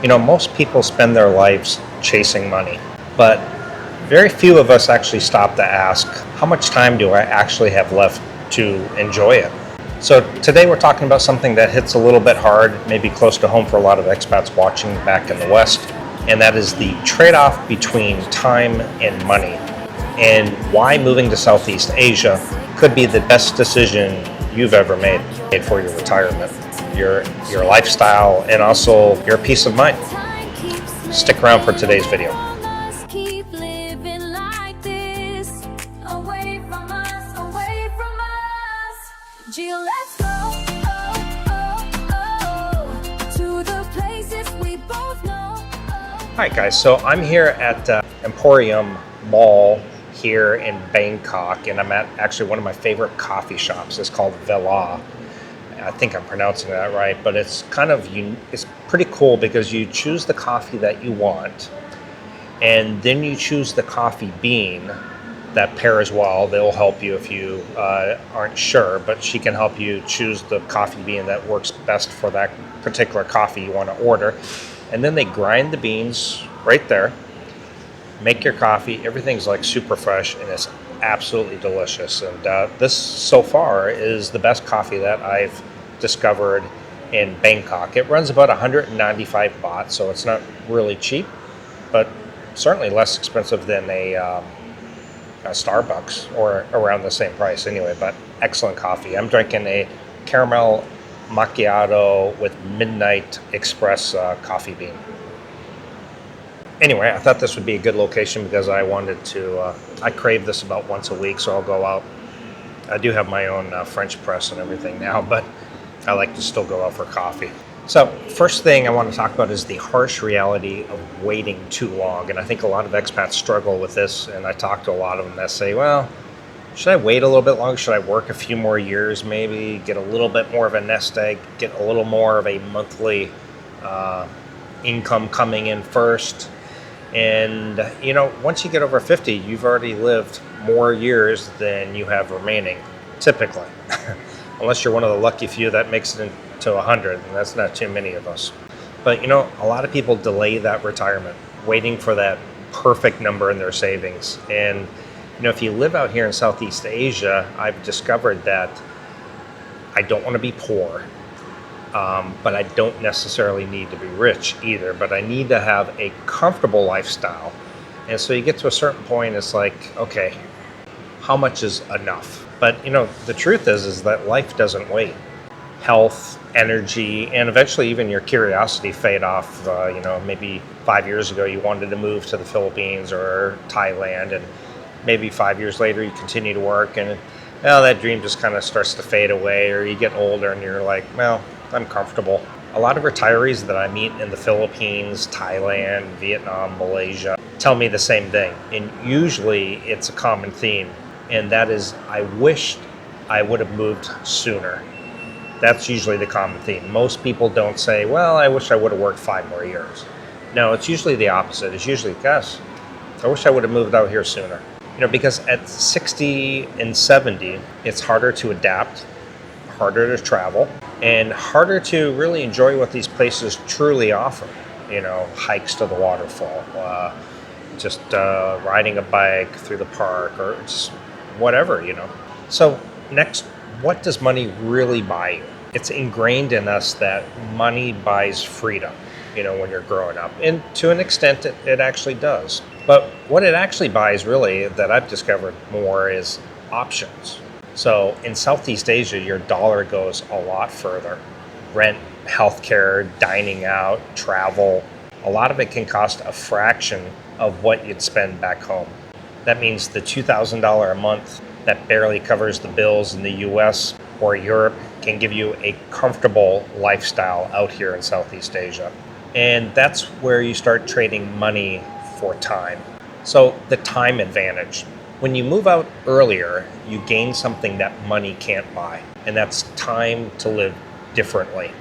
You know, most people spend their lives chasing money, but very few of us actually stop to ask, how much time do I actually have left to enjoy it? So today we're talking about something that hits a little bit hard, maybe close to home for a lot of expats watching back in the West, and that is the trade-off between time and money, and why moving to Southeast Asia could be the best decision you've ever made for your retirement, your lifestyle, and also your peace of mind. Stick around for today's video. Alright guys, so I'm here at Emporium Mall here in Bangkok, and I'm at actually one of my favorite coffee shops. It's called Vela. I think I'm pronouncing that right, but it's it's pretty cool because you choose the coffee that you want, and then you choose the coffee bean that pairs well. They'll help you if you aren't sure, but she can help you choose the coffee bean that works best for that particular coffee you want to order. And then they grind the beans right there, make your coffee. Everything's like super fresh, and it's absolutely delicious. And this so far is the best coffee that I've discovered in Bangkok. It runs about 195 baht, so it's not really cheap, but certainly less expensive than a Starbucks, or around the same price anyway. But excellent coffee. I'm drinking a caramel macchiato with midnight express coffee bean. Anyway, I thought this would be a good location because I wanted to, I crave this about once a week, so I'll go out. I do have my own French press and everything now, but I like to still go out for coffee. So first thing I want to talk about is the harsh reality of waiting too long. And I think a lot of expats struggle with this, and I talk to a lot of them that say, well, should I wait a little bit longer? Should I work a few more years, maybe get a little bit more of a nest egg, get a little more of a monthly income coming in first? And, you know, once you get over 50, you've already lived more years than you have remaining, typically. Unless you're one of the lucky few that makes it into 100, and that's not too many of us. But, you know, a lot of people delay that retirement, waiting for that perfect number in their savings. And you know, if you live out here in Southeast Asia, I've discovered that I don't want to be poor, but I don't necessarily need to be rich either, but I need to have a comfortable lifestyle. And so you get to a certain point, it's like, okay, how much is enough? But, you know, the truth is that life doesn't wait. Health, energy, and eventually even your curiosity fade off. You know, maybe 5 years ago you wanted to move to the Philippines or Thailand, and maybe 5 years later you continue to work, and well, that dream just kind of starts to fade away, or you get older and you're like, well, I'm comfortable. A lot of retirees that I meet in the Philippines, Thailand, Vietnam, Malaysia tell me the same thing, and usually it's a common theme, and that is, I wished I would have moved sooner. That's usually the common theme. Most people don't say, well, I wish I would have worked 5 more years. No, it's usually the opposite. It's usually, gosh, I wish I would have moved out here sooner. You know, because at 60 and 70, it's harder to adapt, harder to travel, and harder to really enjoy what these places truly offer. You know, hikes to the waterfall, just riding a bike through the park, or just whatever, you know. So next, what does money really buy you? It's ingrained in us that money buys freedom, you know, when you're growing up. And to an extent, it actually does. But what it actually buys, really, that I've discovered more, is options. So in Southeast Asia, your dollar goes a lot further. Rent, healthcare, dining out, travel, a lot of it can cost a fraction of what you'd spend back home. That means the $2,000 a month that barely covers the bills in the US or Europe can give you a comfortable lifestyle out here in Southeast Asia. And that's where you start trading money for time. So the time advantage. When you move out earlier, you gain something that money can't buy, and that's time to live differently.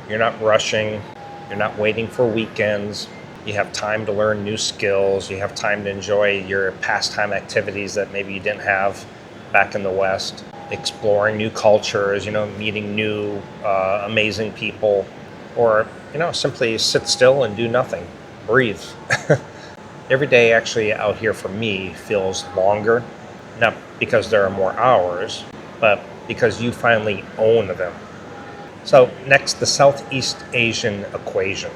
You're not rushing, you're not waiting for weekends, you have time to learn new skills, you have time to enjoy your pastime activities that maybe you didn't have back in the West, exploring new cultures, meeting new amazing people, or simply sit still and do nothing. Breathe. Every day actually out here for me feels longer, not because there are more hours, but because you finally own them. So next, the Southeast Asian equation.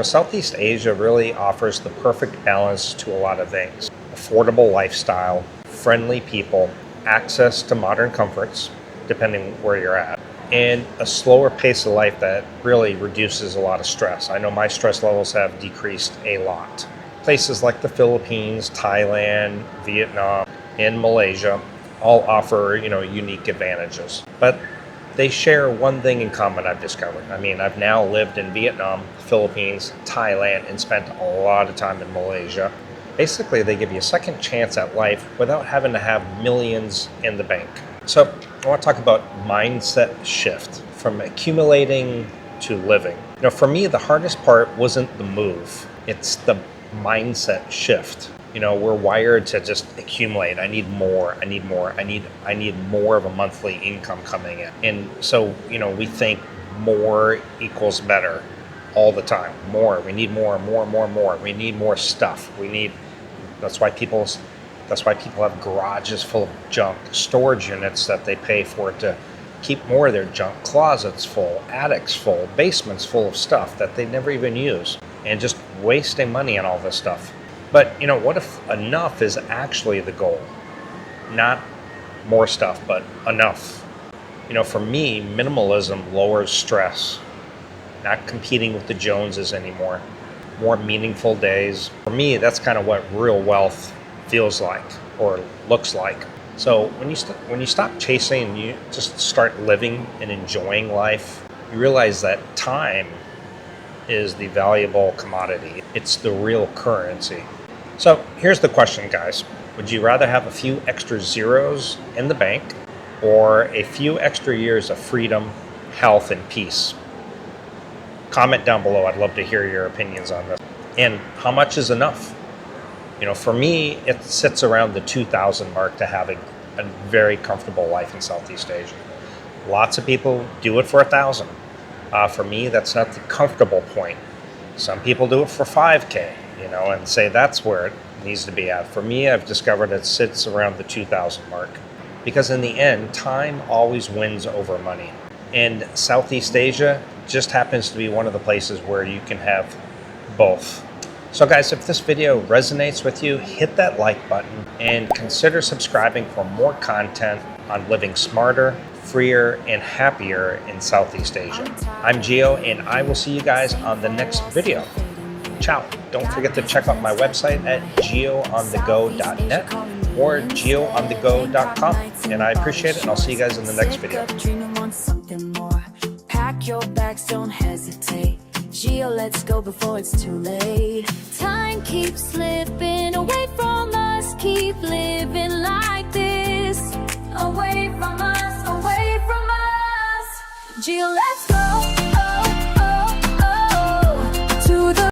Southeast Asia really offers the perfect balance to a lot of things. Affordable lifestyle, friendly people, access to modern comforts, depending where you're at, and a slower pace of life that really reduces a lot of stress. I know my stress levels have decreased a lot. Places like the Philippines, Thailand, Vietnam, and Malaysia all offer, unique advantages. But they share one thing in common, I've discovered. I've now lived in Vietnam, Philippines, Thailand, and spent a lot of time in Malaysia. Basically, they give you a second chance at life without having to have millions in the bank. So I want to talk about mindset shift from accumulating to living. For me, the hardest part wasn't the move. It's the mindset shift. We're wired to just accumulate. I need more. I need more. I need more of a monthly income coming in. And so, we think more equals better all the time. More. We need more. We need more stuff. That's why people have garages full of junk, storage units that they pay for to keep more of their junk, closets full, attics full, basements full of stuff that they never even use, and just wasting money on all this stuff. But what if enough is actually the goal? Not more stuff, but enough. For me, minimalism lowers stress. Not competing with the Joneses anymore. More meaningful days. For me, that's kind of what real wealth feels like or looks like. So when you stop chasing and you just start living and enjoying life, you realize that time is the valuable commodity. It's the real currency. So here's the question, guys. Would you rather have a few extra zeros in the bank or a few extra years of freedom, health, and peace? Comment down below. I'd love to hear your opinions on this. And how much is enough? For me, it sits around the 2,000 mark to have a very comfortable life in Southeast Asia. Lots of people do it for 1,000. For me, that's not the comfortable point. Some people do it for 5K, and say that's where it needs to be at. For me, I've discovered it sits around the 2,000 mark. Because in the end, time always wins over money. And Southeast Asia just happens to be one of the places where you can have both. So guys, if this video resonates with you, hit that like button and consider subscribing for more content on living smarter, freer, and happier in Southeast Asia. I'm Gio, and I will see you guys on the next video. Ciao. Don't forget to check out my website at GIOINTHEGO.net or GIOINTHEGO.com. And I appreciate it, and I'll see you guys in the next video. Pack your bags, don't hesitate. Gio, let's go before it's too late. Time keeps slipping away from us. Keep living like this. Away from us, away from us. Gio, let's go.